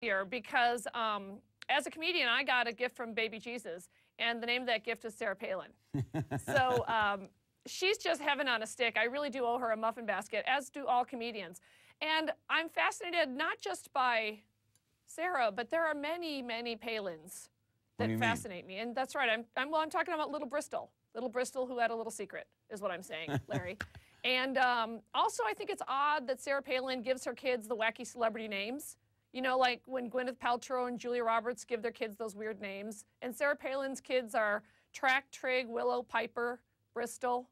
here because as a comedian, I got a gift from baby Jesus, and the name of that gift is Sarah Palin. So she's just heaven on a stick. I really do owe her a muffin basket, as do all comedians. And I'm fascinated not just by Sarah, but there are many, many Palins that fascinate me. And that's right. I'm talking about Little Bristol. Little Bristol who had a little secret is what I'm saying, Larry. And also, I think it's odd that Sarah Palin gives her kids the wacky celebrity names. You know, like when Gwyneth Paltrow and Julia Roberts give their kids those weird names. And Sarah Palin's kids are Track, Trig, Willow, Piper, Bristol.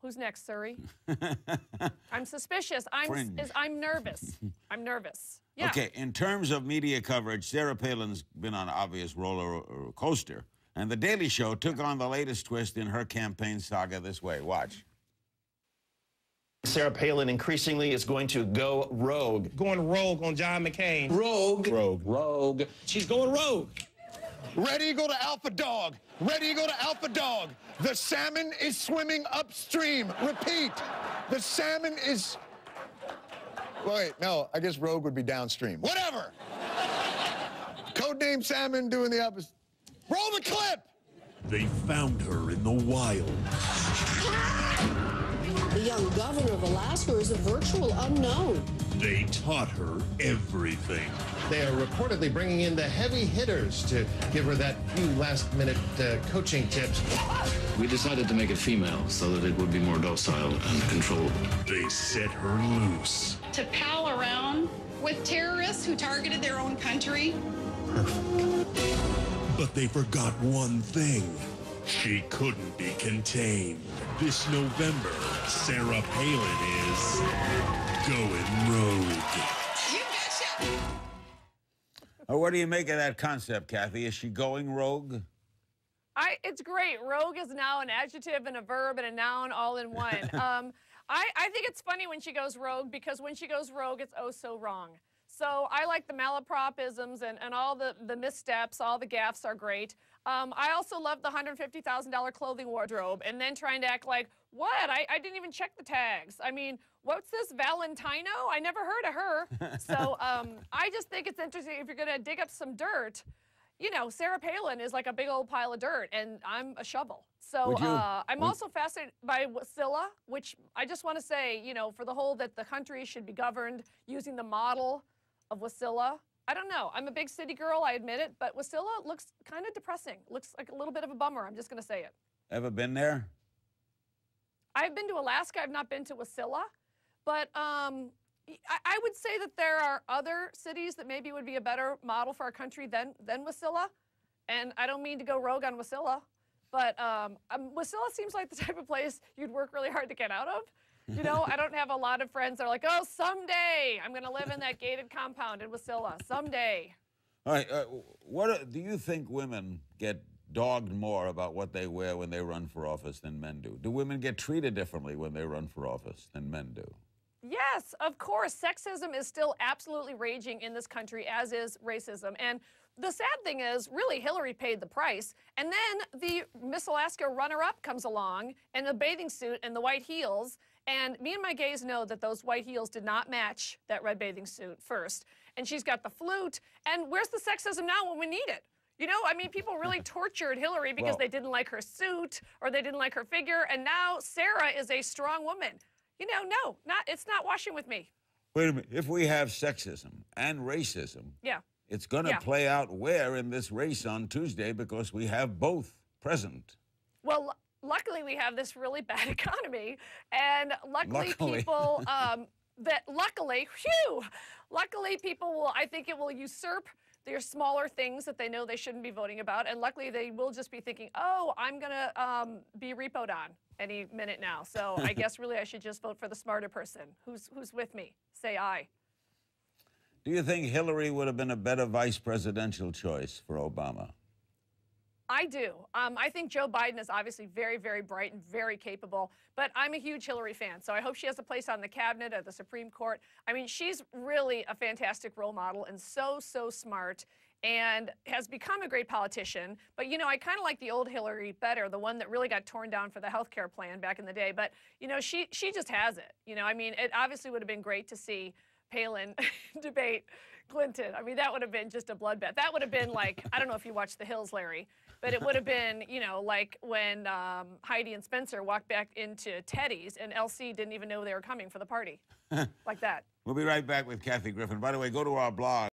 Who's next, Surrey? I'm suspicious. I'm nervous. I'm nervous. Yeah. Okay, in terms of media coverage, Sarah Palin's been on an obvious roller coaster. And The Daily Show took on the latest twist in her campaign saga this way. Watch. Sarah Palin increasingly is going to go rogue. Going rogue on John McCain. Rogue. Rogue. Rogue. She's going rogue. Ready to go to Alpha Dog. Ready to go to Alpha Dog. The salmon is swimming upstream. Repeat. The salmon is... Wait, no, I guess rogue would be downstream. Whatever. Codename Salmon doing the opposite. Roll the clip. They found her in the wild. The young governor of Alaska is a virtual unknown. They taught her everything. They are reportedly bringing in the heavy hitters to give her that few last-minute coaching tips. We decided to make it female so that it would be more docile and controllable. They set her loose. To pal around with terrorists who targeted their own country. Perfect. But they forgot one thing. She couldn't be contained. This November, Sarah Palin is going rogue. You betcha! What do you make of that concept, Kathy? Is she going rogue? It's great. Rogue is now an adjective and a verb and a noun all in one. I think it's funny when she goes rogue because when she goes rogue, it's oh so wrong. So I like the malapropisms and all the missteps, all the gaffes are great. I also love the $150,000 clothing wardrobe and then trying to act like, what? I didn't even check the tags. I mean, what's this, Valentino? I never heard of her. So I just think it's interesting if you're going to dig up some dirt, you know, Sarah Palin is like a big old pile of dirt and I'm a shovel. So I'm also fascinated by Wasilla, which I just want to say, you know, for the whole that the country should be governed using the model of Wasilla. I don't know. I'm a big city girl, I admit it, but Wasilla looks kind of depressing. Looks like a little bit of a bummer. I'm just going to say it. Ever been there? I've been to Alaska. I've not been to Wasilla, but I would say that there are other cities that maybe would be a better model for our country than Wasilla. And I don't mean to go rogue on Wasilla, but Wasilla seems like the type of place you'd work really hard to get out of. You know, I don't have a lot of friends that are like, oh, someday I'm going to live in that gated compound in Wasilla. Someday. All right. Do you think women get dogged more about what they wear when they run for office than men do? Do women get treated differently when they run for office than men do? Yes, of course. Sexism is still absolutely raging in this country, as is racism. And the sad thing is, really, Hillary paid the price. And then the Miss Alaska runner-up comes along in a bathing suit and the white heels. And me and my gays know that those white heels did not match that red bathing suit first. And she's got the flute. And where's the sexism now when we need it? You know, I mean, people really tortured Hillary because they didn't like her suit or they didn't like her figure. And now Sarah is a strong woman. You know, no, it's not washing with me. Wait a minute. If we have sexism and racism, it's going to play out where in this race on Tuesday because we have both present. Well, luckily we have this really bad economy, and luckily people luckily people will, I think it will usurp their smaller things that they know they shouldn't be voting about, and luckily they will just be thinking, oh, I'm gonna be repoed on any minute now. So I guess really I should just vote for the smarter person. Who's with me? Say aye. Do you think Hillary would have been a better vice presidential choice for Obama? I do. I think Joe Biden is obviously very, very bright and very capable, but I'm a huge Hillary fan, so I hope she has a place on the cabinet or the Supreme Court. I mean, she's really a fantastic role model and so smart and has become a great politician. But, you know, I kind of like the old Hillary better, the one that really got torn down for the health care plan back in the day. But, you know, she just has it. You know, I mean, it obviously would have been great to see Palin debate Clinton. I mean, that would have been just a bloodbath. That would have been like, I don't know if you watched The Hills, Larry, but it would have been, you know, like when Heidi and Spencer walked back into Teddy's and LC didn't even know they were coming for the party. Like that. We'll be right back with Kathy Griffin. By the way, go to our blog.